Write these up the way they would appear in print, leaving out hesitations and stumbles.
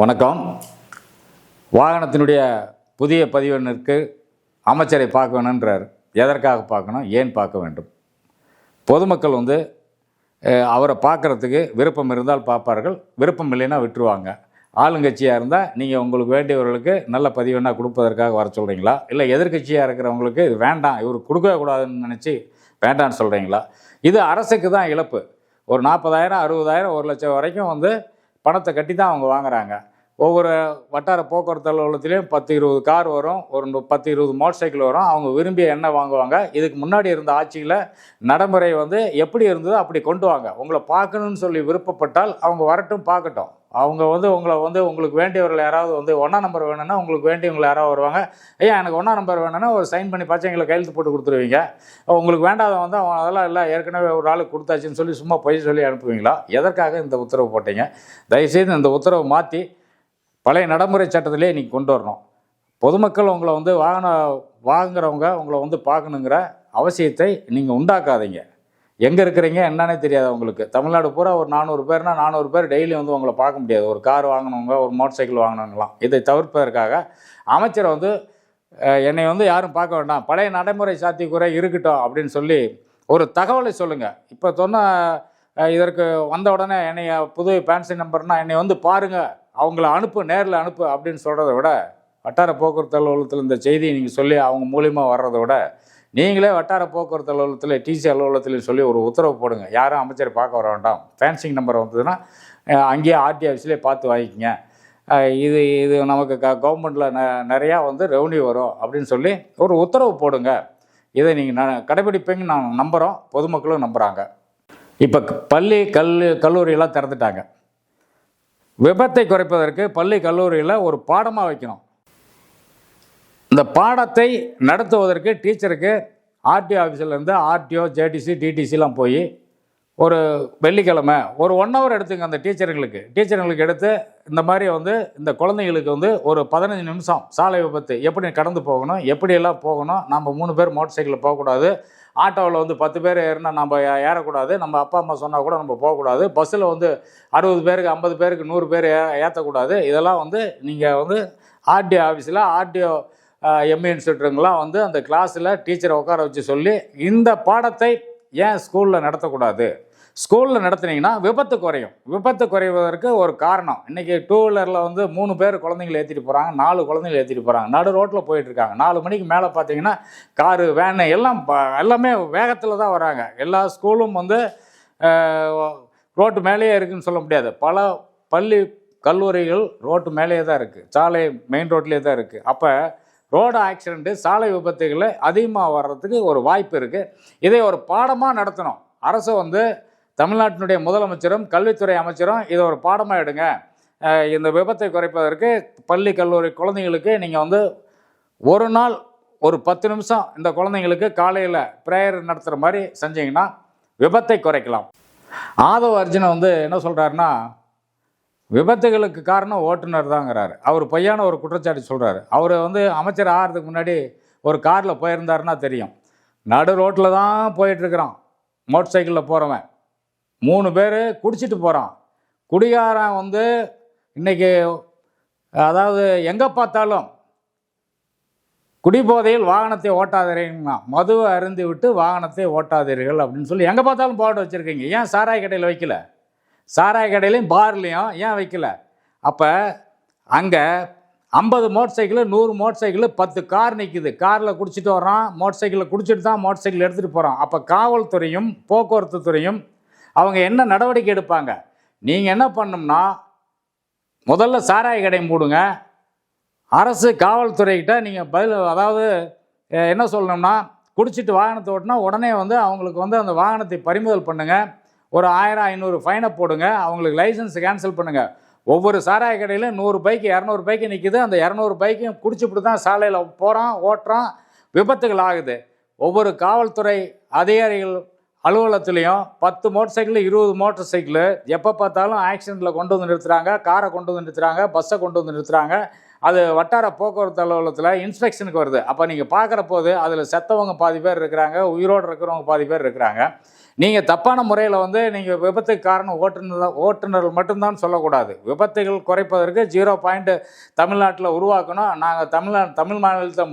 வணக்கம். வாகனத்தினுடைய புதிய பதிவெண்ணிற்கு அமைச்சரை பார்க்க வேணுன்றார். எதற்காக பார்க்கணும், ஏன் பார்க்க வேண்டும்? பொதுமக்கள் அவரை பார்க்குறதுக்கு விருப்பம் இருந்தால் பார்ப்பார்கள், விருப்பம் இல்லைன்னா விட்டுருவாங்க. ஆளுங்கட்சியாக இருந்தால் நீங்கள் உங்களுக்கு வேண்டியவர்களுக்கு நல்ல பதிவெண்ணாக கொடுப்பதற்காக வர சொல்கிறீங்களா, இல்லை எதிர்கட்சியாக இருக்கிறவங்களுக்கு இது வேண்டாம், இவர் கொடுக்கவே கூடாதுன்னு நினச்சி வேண்டான்னு சொல்கிறீங்களா? இது அரசுக்கு தான் இழப்பு. ஒரு 40,000 60,000 1,00,000 வரைக்கும் பணத்தை கட்டி தான் அவங்க வாங்குறாங்க. ஒவ்வொரு வட்டார போக்குவரத்து அலுவலகத்துலேயும் 10-20 கார் வரும், ஒரு 10-20 மோட்டர் சைக்கிள் வரும். அவங்க விரும்பிய எண்ணெய் வாங்குவாங்க. இதுக்கு முன்னாடி இருந்த ஆட்சியில் நடைமுறை எப்படி இருந்ததோ அப்படி கொண்டு வாங்க. உங்களை பார்க்கணுன்னு சொல்லி விருப்பப்பட்டால் அவங்க வரட்டும், பார்க்கட்டும். அவங்க உங்களை உங்களுக்கு வேண்டியவர்கள் யாராவது 1ஆம் நம்பர் வேணும்னா உங்களுக்கு வேண்டியவங்களை யாராவது வருவாங்க. ஐயா எனக்கு 1ஆம் நம்பர் வேணும்னா ஒரு சைன் பண்ணி பச்சைங்களை கையெழுத்து போட்டு கொடுத்துருவீங்க. உங்களுக்கு வேண்டாதவன் அவன் அதெல்லாம் இல்லை, ஏற்கனவே ஒரு ஆளுக்கு கொடுத்தாச்சுன்னு சொல்லி சும்மா பொய் சொல்லி அனுப்புவீங்களா? எதற்காக இந்த உத்தரவு போட்டீங்க? தயவுசெய்து இந்த உத்தரவை மாற்றி பழைய நடைமுறை சட்டத்திலே நீங்கள் கொண்டு வரணும். பொதுமக்கள் உங்களை வாங்குறவங்க உங்களை பார்க்கணுங்கிற அவசியத்தை நீங்கள் உண்டாக்காதீங்க. எங்கே இருக்கிறீங்க என்னன்னே தெரியாது உங்களுக்கு. தமிழ்நாடு பூரா ஒரு 400 பேர்னா 400 பேர் டெய்லி உங்களை பார்க்க முடியாது. ஒரு கார் வாங்கினவங்க, ஒரு மோட்டர் சைக்கிள் வாங்கினவங்களாம். இதை தவிர்ப்பதற்காக அமைச்சரை என்னை யாரும் பார்க்க வேண்டாம், பழைய நடைமுறை சாத்தியக்குறை இருக்கட்டும் அப்படின்னு சொல்லி ஒரு தகவலை சொல்லுங்கள். இப்போ இதற்கு வந்த உடனே என்னைய புது பேன்சி நம்பர்னால் என்னை பாருங்கள், அவங்கள அனுப்பு, நேரில் அனுப்பு அப்படின்னு சொல்கிறத விட, வட்டார போக்குவரத்து அலுவலகத்தில் இந்த செய்தியை நீங்கள் சொல்லி அவங்க மூலியமாக வர்றதை விட, நீங்களே வட்டார போக்குவரத்து அலுவலகத்தில் டிசி அலுவலகத்தில் சொல்லி ஒரு உத்தரவு போடுங்க. யாரும் அமைச்சரை பார்க்க வர வேண்டாம், ஃபேன்சிங் நம்பர் வந்ததுன்னா அங்கேயே ஆர்டி ஆஃபீஸ்லேயே பார்த்து வாங்கிக்கங்க. இது நமக்கு கவர்மெண்ட்டில் நிறையா ரெவன்யூ வரும் அப்படின்னு சொல்லி ஒரு உத்தரவு போடுங்க. இதை நீங்கள் கடைபிடிப்பீங்கன்னு நாங்கள் நம்புகிறோம், பொதுமக்களும் நம்புகிறாங்க. இப்போ பள்ளி கல்லூரியெல்லாம் திறந்துட்டாங்க. விபத்தை குறைப்பதற்கு பள்ளி கல்லூரியில் ஒரு பாடமாக வைக்கணும். இந்த பாடத்தை நடத்துவதற்கு டீச்சருக்கு ஆர்டிஓ ஆஃபீஸிலேருந்து ஆர்டிஓ, ஜேடிசி, டிடிசிலாம் போய் ஒரு வெள்ளிக்கிழமை ஒரு 1 hour எடுத்துங்க. அந்த டீச்சருங்களுக்கு எடுத்து இந்த மாதிரி இந்த குழந்தைங்களுக்கு ஒரு 15 நிமிஷம் சாலை விபத்து எப்படி கடந்து போகணும், எப்படியெல்லாம் போகணும், நம்ம 3 பேர் மோட்டர் சைக்கிளில் போகக்கூடாது, ஆட்டோவில் 10 பேர் ஏறினா நம்ம ஏறக்கூடாது, நம்ம அப்பா அம்மா சொன்னால் கூட நம்ம போகக்கூடாது, பஸ்ஸில் 60 பேருக்கு 50 பேருக்கு 100 பேர் ஏற்றக்கூடாது. இதெல்லாம் நீங்கள் ஆர்டிஓ ஆஃபீஸில் ஆர்டிஓ எம்இ இன்ஸ்டியூட்டருங்களாம் அந்த கிளாஸில் டீச்சரை உட்கார வச்சு சொல்லி இந்த பாடத்தை ஏன் ஸ்கூலில் நடத்தக்கூடாது? ஸ்கூலில் நடத்துனீங்கன்னா விபத்து குறையும். விபத்து குறைவதற்கு ஒரு காரணம், இன்றைக்கி 2 வீலரில் 3 பேர் குழந்தைங்களை ஏற்றிட்டு போகிறாங்க, 4 குழந்தைங்களை ஏற்றிட்டு போகிறாங்க, நடு ரோட்டில் போயிட்டுருக்காங்க. 4 மணிக்கு மேலே பார்த்தீங்கன்னா காரு, வேனு எல்லாமே வேகத்தில் தான் வராங்க. எல்லா ஸ்கூலும் ரோட்டு மேலேயே இருக்குதுன்னு சொல்ல முடியாது. பல பள்ளி கல்லூரிகள் ரோட்டு மேலேயே தான் இருக்குது, சாலை மெயின் ரோட்லேயே தான் இருக்குது. அப்போ ரோடு ஆக்சிடெண்ட்டு, சாலை விபத்துகள் அதிகமாக வர்றதுக்கு ஒரு வாய்ப்பு இருக்குது. இதை ஒரு பாடமாக நடத்தணும். அரசு தமிழ்நாட்டினுடைய முதலமைச்சரும் கல்வித்துறை அமைச்சரும் இதை ஒரு பாடமாக எடுங்க. இந்த விபத்தை குறைப்பதற்கு பள்ளி கல்லூரி குழந்தைங்களுக்கு நீங்கள் ஒரு நாள் ஒரு 10 நிமிஷம் இந்த குழந்தைங்களுக்கு காலையில் ப்ரேயர் நடத்துகிற மாதிரி செஞ்சிங்கன்னா விபத்தை குறைக்கலாம். ஆதவ் அர்ஜுன் என்ன சொல்கிறாருன்னா, விபத்துகளுக்கு காரணம் ஓட்டுநர் தாங்கிறாரு. அவர் பொய்யான ஒரு குற்றச்சாட்டு சொல்கிறாரு. அவர் அமைச்சர் ஆகிறதுக்கு முன்னாடி ஒரு காரில் போயிருந்தாருன்னா தெரியும். நடு ரோட்டில் தான் போயிட்டுருக்கிறான், மோட்டர் சைக்கிளில் போகிறவன் 3 பேர் குடிச்சிட்டு போகிறான். குடிகாரன் இன்றைக்கி அதாவது எங்கே பார்த்தாலும் குடிபோதையில் வாகனத்தை ஓட்டாதீர்கள்னா, மதுவை அருந்தி விட்டு வாகனத்தை ஓட்டாதீர்கள் அப்படின்னு சொல்லி எங்கே பார்த்தாலும் போர்டு வச்சுருக்கீங்க. ஏன் சாராய கடையில் வைக்கல? சாராய கடையிலையும் பார்லையும் ஏன் வைக்கல? அப்போ அங்கே 50 motor cycle, 100 motor cycle, 10 car நிற்கிது. காரில் குடிச்சிட்டு வர்றான், மோட்டர் சைக்கிளில் குடிச்சிட்டு தான் மோட்டர் சைக்கிள் எடுத்துகிட்டு போகிறான். அப்போ காவல்துறையும் போக்குவரத்து துறையும் அவங்க என்ன நடவடிக்கை எடுப்பாங்க? நீங்கள் என்ன பண்ணணும்னா, முதல்ல சாராய கடை மூடுங்க. அரசு காவல்துறைக்கிட்ட நீங்கள் அதாவது என்ன சொல்லணும்னா, குடிச்சிட்டு வாகனத்தை ஓட்டினா உடனே அவங்களுக்கு அந்த வாகனத்தை பறிமுதல் பண்ணுங்கள். ஒரு 1000-500 ஃபைனை போடுங்க. அவங்களுக்கு லைசன்ஸ் கேன்சல் பண்ணுங்கள். ஒவ்வொரு சாராய கடையில் 100 பைக்கு 200 பைக்கு நிற்கிது. அந்த 200 பைக்கையும் குடிச்சுப்பிட்டு தான் சாலையில் போகிறான், ஓட்டுறான், விபத்துகள் ஆகுது. ஒவ்வொரு காவல்துறை அதிகாரிகள் அலுவலகத்துலேயும் 10 மோட்டர் சைக்கிள் 20 மோட்டர் சைக்கிள் எப்போ பார்த்தாலும் ஆக்சிடெண்ட்டில் கொண்டு நிறுத்துகிறாங்க, காரை கொண்டு நிறுத்துகிறாங்க, பஸ்ஸை கொண்டு நிறுத்துகிறாங்க. அது வட்டார போக்குவரத்து அலுவலகத்தில் இன்ஸ்பெக்ஷனுக்கு வருது. அப்போ நீங்கள் பார்க்குற போது அதில் செத்தவங்க பாதி பேர் இருக்கிறாங்க, உயிரோடு இருக்கிறவங்க பாதி பேர் இருக்கிறாங்க. நீங்கள் தப்பான முறையில் வந்து நீங்கள் விபத்துக்கு காரணம் ஓட்டுநர்கள் மட்டும்தான் சொல்லக்கூடாது. விபத்துகள் குறைப்பதற்கு 0 தமிழ்நாட்டில் உருவாக்கணும், நாங்கள் தமிழ் மாநிலத்தை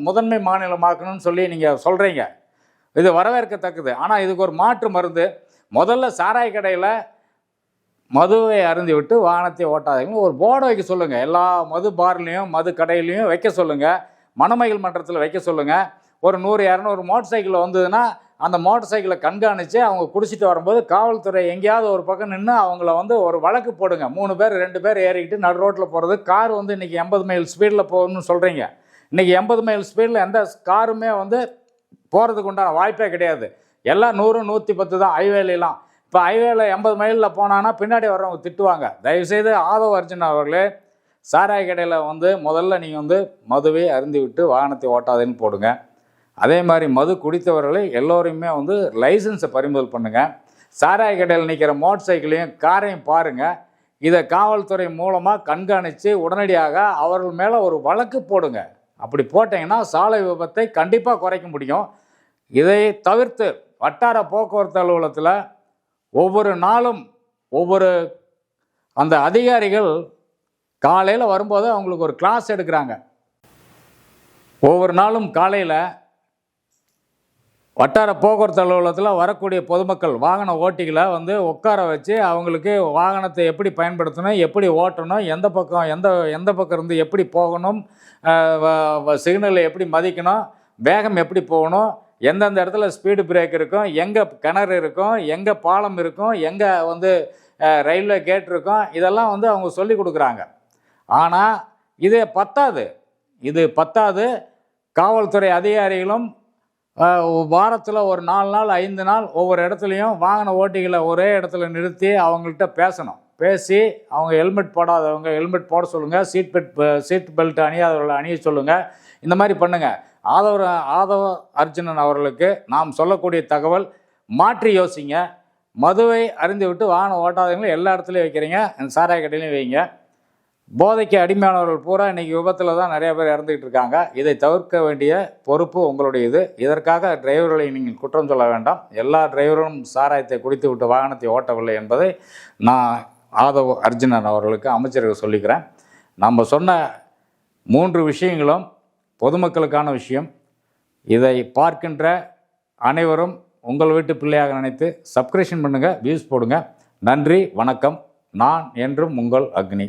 முதன்மை மாநிலமாக்கணும்னு சொல்லி நீங்கள் சொல்கிறீங்க. இது வரவேற்கத்தக்கது. ஆனால் இதுக்கு ஒரு மாற்று மருந்து. முதல்ல சாராய கடையில் மதுவை அருந்தி விட்டு வாகனத்தை ஓட்டாதீங்கன்னு ஒரு போர்டை வைக்க சொல்லுங்கள். எல்லா மது பார்லையும் மது கடையிலையும் வைக்க சொல்லுங்கள். மணமகள் மன்றத்தில் வைக்க சொல்லுங்கள். ஒரு 100-200 மோட்டர் சைக்கிள் வந்ததுன்னா அந்த மோட்டர் சைக்கிளை கண்காணித்து அவங்க குடிச்சிட்டு வரும்போது காவல்துறை எங்கேயாவது ஒரு பக்கம் நின்று அவங்கள வந்து ஒரு வழக்கு போடுங்க. 3 பேர் 2 பேர் ஏறிக்கிட்டு நடு ரோட்டில் போகிறது. கார் வந்து இன்றைக்கி 80 மைல் ஸ்பீடில் போகணும்னு சொல்கிறீங்க. இன்றைக்கி 80 மைல் ஸ்பீடில் எந்த காருமே வந்து போகிறதுக்கு உண்டான வாய்ப்பே கிடையாது. எல்லாம் 100 110 தான் ஹைவேலாம். இப்போ ஹைவேல 80 மைலில் போனான்னா பின்னாடி வர்றவங்க திட்டுவாங்க. தயவுசெய்து ஆதவ் அர்ஜுன் அவர்களே, சாராய கடையில் வந்து முதல்ல நீங்கள் வந்து மதுவை அருந்தி விட்டு வாகனத்தை ஓட்டாதேன்னு போடுங்க. அதே மாதிரி மது குடித்தவர்களை எல்லோரையுமே வந்து லைசன்ஸை பறிமுதல் பண்ணுங்கள். சாராய கடையில் நிற்கிற மோட்டர் சைக்கிளையும் காரையும் பாருங்கள். இதை காவல்துறை மூலமாக கண்காணித்து உடனடியாக அவர்கள் மேலே ஒரு வழக்கு போடுங்க. அப்படி போட்டிங்கன்னா சாலை விபத்தை கண்டிப்பாக குறைக்க முடியும். இதை தவிர்த்து வட்டார போக்குவரத்து அலுவலகத்தில் ஒவ்வொரு நாளும் அந்த அதிகாரிகள் காலையில் வரும்போது அவங்களுக்கு ஒரு கிளாஸ் எடுக்கிறாங்க. ஒவ்வொரு நாளும் காலையில் வட்டார போக்குவரத்து அலுவலகத்தில் வரக்கூடிய பொதுமக்கள் வாகன ஓட்டிகளை வந்து உட்கார வச்சு அவங்களுக்கு வாகனத்தை எப்படி பயன்படுத்தணும், எப்படி ஓட்டணும், எந்த பக்கம் இருந்து எப்படி போகணும், சிக்னலை எப்படி மதிக்கணும், வேகம் எப்படி போகணும், எந்தெந்த இடத்துல ஸ்பீடு பிரேக் இருக்கும், எங்கே கிணறு இருக்கும், எங்கே பாலம் இருக்கும், எங்கே வந்து ரயில்வே கேட் இருக்கும், இதெல்லாம் வந்து அவங்க சொல்லி கொடுக்குறாங்க. ஆனால் இது பத்தாது. காவல்துறை அதிகாரிகளும் வாரத்தில் ஒரு 4 நாள் 5 நாள் ஒவ்வொரு இடத்துலையும் வாகன ஓட்டிகளை ஒரே இடத்துல நிறுத்தி அவங்கள்ட்ட பேசணும். பேசி அவங்க ஹெல்மெட் போடாதவங்க ஹெல்மெட் போட சொல்லுங்கள், சீட் பெல்ட் அணியாதவர்களை அணிய சொல்லுங்கள். இந்த மாதிரி பண்ணுங்கள். ஆதவ அர்ஜுனன் அவர்களுக்கு நாம் சொல்லக்கூடிய தகவல், மாற்றி யோசிங்க. மதுவை அருந்தி விட்டு வாகனம் ஓட்டாதவங்களும் எல்லா இடத்துலையும் வைக்கிறீங்க, சாராய கடையிலையும் வைங்க. போதைக்கு அடிமையானவர்கள் பூரா இன்றைக்கி விபத்தில் தான் நிறைய பேர் இறந்துக்கிட்டு இருக்காங்க. இதை தவிர்க்க வேண்டிய பொறுப்பு உங்களுடையது. இதற்காக டிரைவர்களை நீங்கள் குற்றம் சொல்ல வேண்டாம். எல்லா டிரைவரும் சாராயத்தை குடித்து விட்டு வாகனத்தை ஓட்டவில்லை என்பதை நான் ஆதவ் அர்ஜுனன் அவர்களுக்கு அமைச்சருக்கு சொல்லிக்கிறேன். நம்ம சொன்ன 3 விஷயங்களும் பொதுமக்களுக்கான விஷயம். இதை பார்க்கின்ற அனைவரும் உங்கள் வீட்டு பிள்ளையாக நினைத்து சப்ஸ்கிரிப்ஷன் பண்ணுங்கள், வியூஸ் போடுங்க. நன்றி, வணக்கம். நான் என்றும் உங்கள் அக்னி.